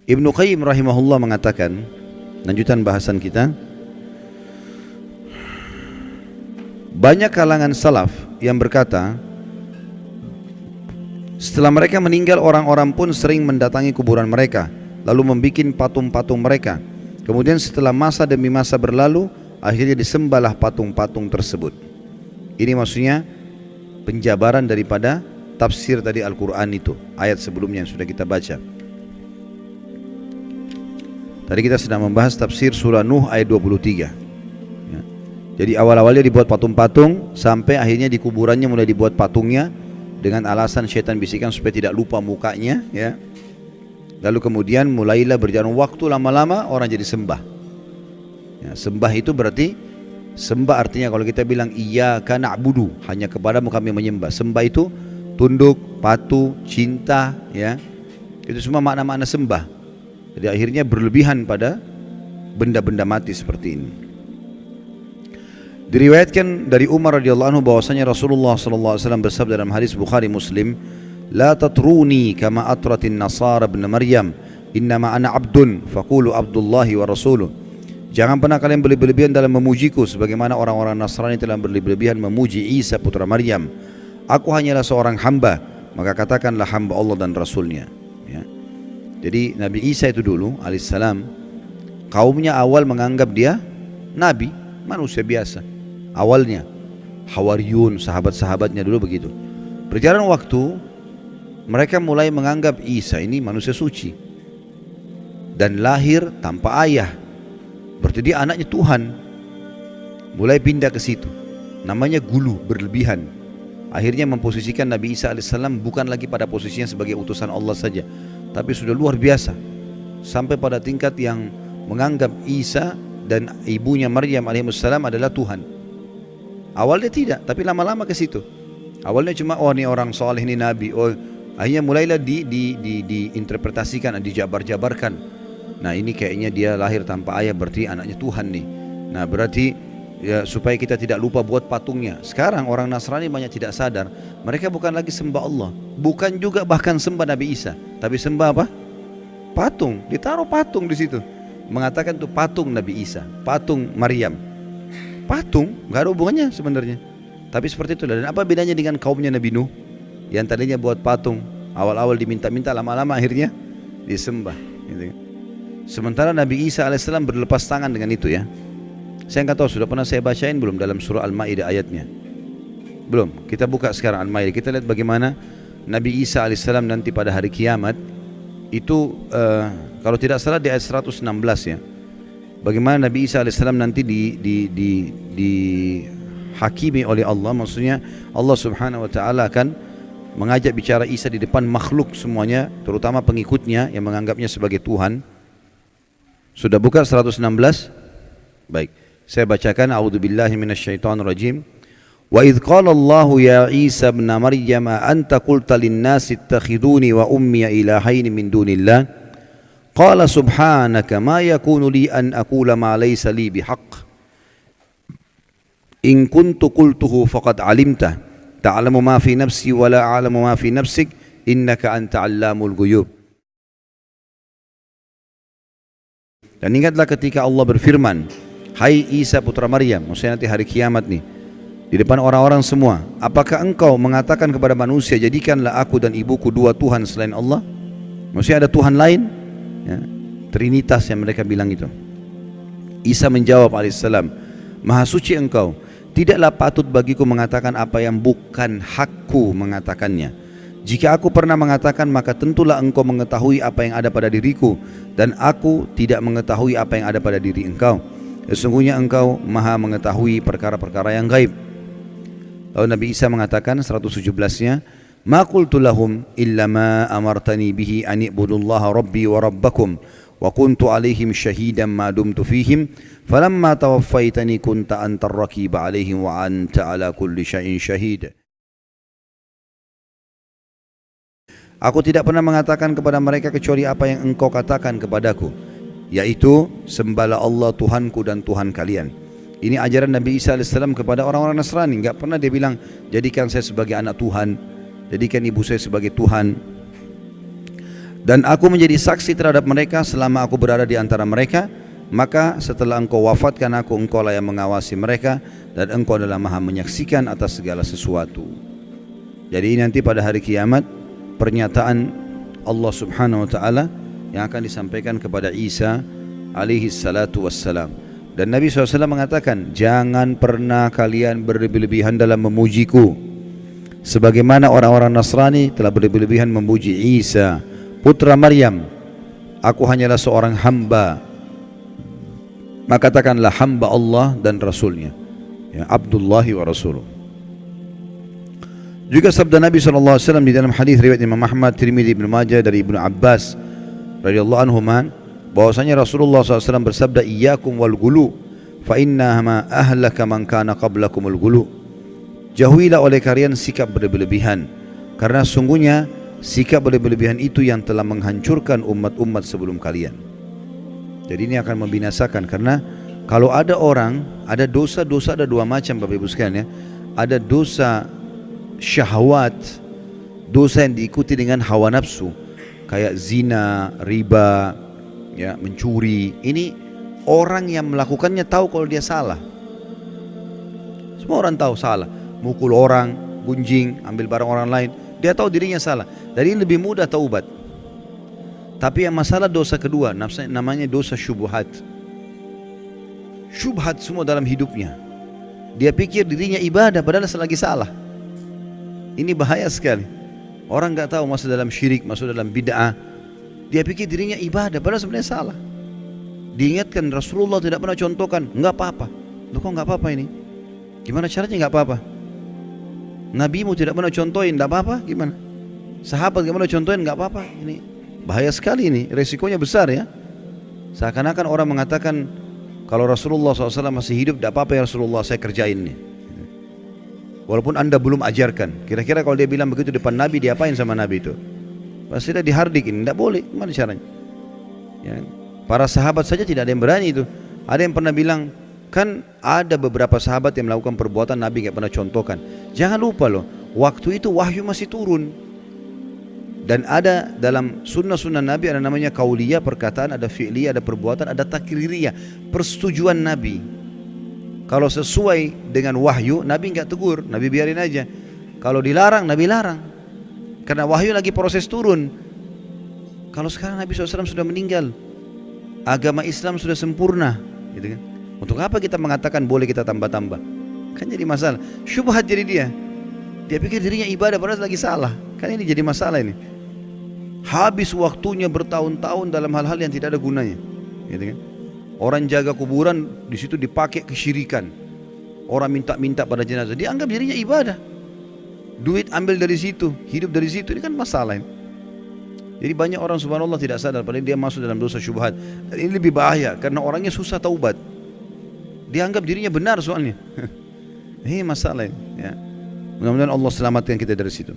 Ibnu Qayyim rahimahullah mengatakan, lanjutan bahasan kita, banyak kalangan salaf yang berkata, setelah mereka meninggal orang-orang pun sering mendatangi kuburan mereka, lalu membuat patung-patung mereka. Kemudian setelah masa demi masa berlalu, akhirnya disembahlah patung-patung tersebut. Ini maksudnya penjabaran daripada tafsir tadi Al-Quran itu, ayat sebelumnya yang sudah kita baca. Tadi kita sedang membahas tafsir surah Nuh ayat 23 ya. Jadi awal-awalnya dibuat patung-patung, sampai akhirnya di kuburannya mulai dibuat patungnya, dengan alasan syaitan bisikan supaya tidak lupa mukanya ya. Lalu kemudian mulailah berjalan waktu, lama-lama orang jadi sembah ya. Sembah itu berarti, sembah artinya kalau kita bilang iyyaka na'budu, hanya kepadamu kami menyembah. Sembah itu tunduk, patuh, cinta ya. Itu semua makna-makna sembah. Jadi akhirnya berlebihan pada benda-benda mati seperti ini. Diriwayatkan dari Umar radhiyallahu anhu bahwasanya Rasulullah sallallahu alaihi wasallam bersabda dalam hadis Bukhari Muslim, "La tatruni kama atratin nasara ibn Maryam, innama ana abdun faqulu abdullahi wa rasuluh." Jangan pernah kalian berlebihan dalam memujiku sebagaimana orang-orang Nasrani telah berlebihan memuji Isa putra Maryam. Aku hanyalah seorang hamba, maka katakanlah hamba Allah dan Rasulnya ya. Jadi Nabi Isa itu dulu alaihissalam, kaumnya awal menganggap dia nabi, manusia biasa. Awalnya Hawariyun, sahabat-sahabatnya dulu begitu. Berjalan waktu, mereka mulai menganggap Isa ini manusia suci dan lahir tanpa ayah, berarti dia anaknya Tuhan. Mulai pindah ke situ, namanya gulu, berlebihan. Akhirnya memposisikan Nabi Isa alaihissalam bukan lagi pada posisinya sebagai utusan Allah saja, tapi sudah luar biasa, sampai pada tingkat yang menganggap Isa dan ibunya Maryam alaihissalam adalah Tuhan. Awalnya tidak, tapi lama-lama ke situ. Awalnya cuma oh ini orang soleh, ini nabi. Oh, akhirnya mulailah diinterpretasikan, dijabar-jabarkan. Nah ini kayaknya dia lahir tanpa ayah, berarti anaknya Tuhan nih. Nah berarti ya, supaya kita tidak lupa buat patungnya. Sekarang orang Nasrani banyak tidak sadar, mereka bukan lagi sembah Allah, bukan juga bahkan sembah Nabi Isa, tapi sembah apa? Patung. Ditaruh patung di situ, mengatakan itu patung Nabi Isa, patung Maryam. Patung nggak ada hubungannya sebenarnya, tapi seperti itu. Dan apa bedanya dengan kaumnya Nabi Nuh yang tadinya buat patung, awal-awal diminta-minta, lama-lama akhirnya disembah gitu. Sementara Nabi Isa alaihissalam berlepas tangan dengan itu ya. Saya nggak tahu sudah pernah saya bacain belum dalam surah Al-Maidah ayatnya. Belum. Kita buka sekarang Al-Maidah, kita lihat bagaimana Nabi Isa alaihissalam nanti pada hari kiamat itu kalau tidak salah di ayat 116 ya. Bagaimana Nabi Isa alaihissalam nanti dihakimi oleh Allah, maksudnya Allah subhanahu wa ta'ala akan mengajak bicara Isa di depan makhluk semuanya, terutama pengikutnya yang menganggapnya sebagai Tuhan. Sudah buka 116? Baik, saya bacakan. A'udzubillahi minasyaitonirrajim. Wa idh qala Allahu ya Isa ibn Maryam anta qulta lin-nasi ittakhiduni wa ummi ilahaini min dunillah. Qala subhanaka ma yakunu li an aqula ma laysa li bihaq. In kuntu qultuhu faqad alimta ta'lamu ma fi nafsi wa la a'lamu ma fi nafsik innaka anta 'allamul ghuyub. Dan ingatlah ketika Allah berfirman, hai Isa putra Maryam, maksudnya nanti hari kiamat nih, di depan orang-orang semua, apakah engkau mengatakan kepada manusia, jadikanlah aku dan ibuku dua Tuhan selain Allah? Maksudnya ada Tuhan lain ya, Trinitas yang mereka bilang itu. Isa menjawab alaihissalam, maha suci engkau, tidaklah patut bagiku mengatakan apa yang bukan hakku mengatakannya. Jika aku pernah mengatakan, maka tentulah engkau mengetahui apa yang ada pada diriku, dan aku tidak mengetahui apa yang ada pada diri engkau. Sesungguhnya engkau maha mengetahui perkara-perkara yang gaib. Lalu Nabi Isa mengatakan 117-nya, ma qultu lahum illa ma amartani bihi an ibudullaha rabbi wa rabbakum wa kuntu alaihim syahidan ma dumtu fihim falamma tawaffaitani kunta antar raqiba alaihim wa anta ala kulli syai'in syahid. Aku tidak pernah mengatakan kepada mereka kecuali apa yang engkau katakan kepadaku, yaitu sembahlah Allah Tuhanku dan Tuhan kalian. Ini ajaran Nabi Isa AS kepada orang-orang Nasrani. Enggak pernah dia bilang jadikan saya sebagai anak Tuhan, jadikan ibu saya sebagai Tuhan. Dan aku menjadi saksi terhadap mereka selama aku berada di antara mereka. Maka setelah engkau wafatkan aku, engkau lah yang mengawasi mereka, dan engkau adalah maha menyaksikan atas segala sesuatu. Jadi nanti pada hari kiamat pernyataan Allah subhanahu wa ta'ala yang akan disampaikan kepada Isa alaihi salatu wassalam. Dan Nabi SAW mengatakan, jangan pernah kalian berlebih-lebihan dalam memujiku, sebagaimana orang-orang Nasrani telah berlebih-lebihan memuji Isa putra Maryam. Aku hanyalah seorang hamba, maka katakanlah hamba Allah dan Rasulnya, ya, Abdullahi wa Rasuluh. Juga sabda Nabi SAW di dalam hadis riwayat Imam Ahmad, Tirmidzi, Ibnu Majah dari Ibnu Abbas radhiyallahu anhuma, bahwasanya Rasulullah SAW bersabda, iyyakum wal ghulu fa inna ma ahlaka man kana qablakumul ghulu. Jauhilah oleh kalian sikap berlebihan, karena sungguhnya sikap berlebihan itu yang telah menghancurkan umat-umat sebelum kalian. Jadi ini akan membinasakan, karena kalau ada orang, ada dosa-dosa, ada dua macam Bapak Ibu sekalian ya. Ada dosa syahwat, dosa yang diikuti dengan hawa nafsu, kayak zina, riba, ya, mencuri. Ini orang yang melakukannya tahu kalau dia salah. Semua orang tahu salah. Mukul orang, gunjing, ambil barang orang lain, dia tahu dirinya salah. Jadi lebih mudah taubat. Tapi yang masalah dosa kedua, namanya dosa syubhat. Syubhat semua dalam hidupnya. Dia pikir dirinya ibadah padahal lagi salah. Ini bahaya sekali. Orang nggak tahu masuk dalam syirik, masuk dalam bid'ah. Dia pikir dirinya ibadah padahal sebenarnya salah. Diingatkan Rasulullah tidak pernah contohkan, nggak apa-apa. Loh, kok nggak apa-apa ini? Gimana caranya nggak apa-apa? Nabimu tidak pernah contohin, nggak apa-apa? Gimana? Sahabat nggak pernah contohin, nggak apa-apa? Ini bahaya sekali, ini resikonya besar ya. Seakan-akan orang mengatakan kalau Rasulullah SAW masih hidup, tidak apa-apa ya Rasulullah, saya kerjain nih. Walaupun anda belum ajarkan. Kira-kira kalau dia bilang begitu depan Nabi, diapain sama Nabi itu? Pasti dia dihardikin, tidak boleh. Gimana caranya? Ya. Para sahabat saja tidak ada yang berani itu. Ada yang pernah bilang, kan ada beberapa sahabat yang melakukan perbuatan Nabi nggak pernah contohkan. Jangan lupa loh, waktu itu wahyu masih turun. Dan ada dalam sunnah-sunnah Nabi ada namanya kauliyah, perkataan, ada fi'liyah, ada perbuatan, ada takririyah, persetujuan Nabi. Kalau sesuai dengan wahyu, Nabi enggak tegur, Nabi biarin aja. Kalau dilarang, Nabi larang. Karena wahyu lagi proses turun. Kalau sekarang Nabi SAW sudah meninggal, agama Islam sudah sempurna, gitu kan? Untuk apa kita mengatakan boleh kita tambah-tambah? Kan jadi masalah. Syubhat jadi dia. Dia pikir dirinya ibadah padahal lagi salah. Kan ini jadi masalah ini. Habis waktunya bertahun-tahun dalam hal-hal yang tidak ada gunanya, gitu kan? Orang jaga kuburan di situ dipakai kesyirikan. Orang minta-minta pada jenazah, dianggap dirinya ibadah. Duit ambil dari situ, hidup dari situ, ini kan masalah ini. Jadi banyak orang subhanallah tidak sadar padahal dia masuk dalam dosa syubhat. Dan ini lebih bahaya karena orangnya susah taubat. Dianggap dirinya benar soalnya. Ini masalah ini, ya. Mudah-mudahan Allah selamatkan kita dari situ.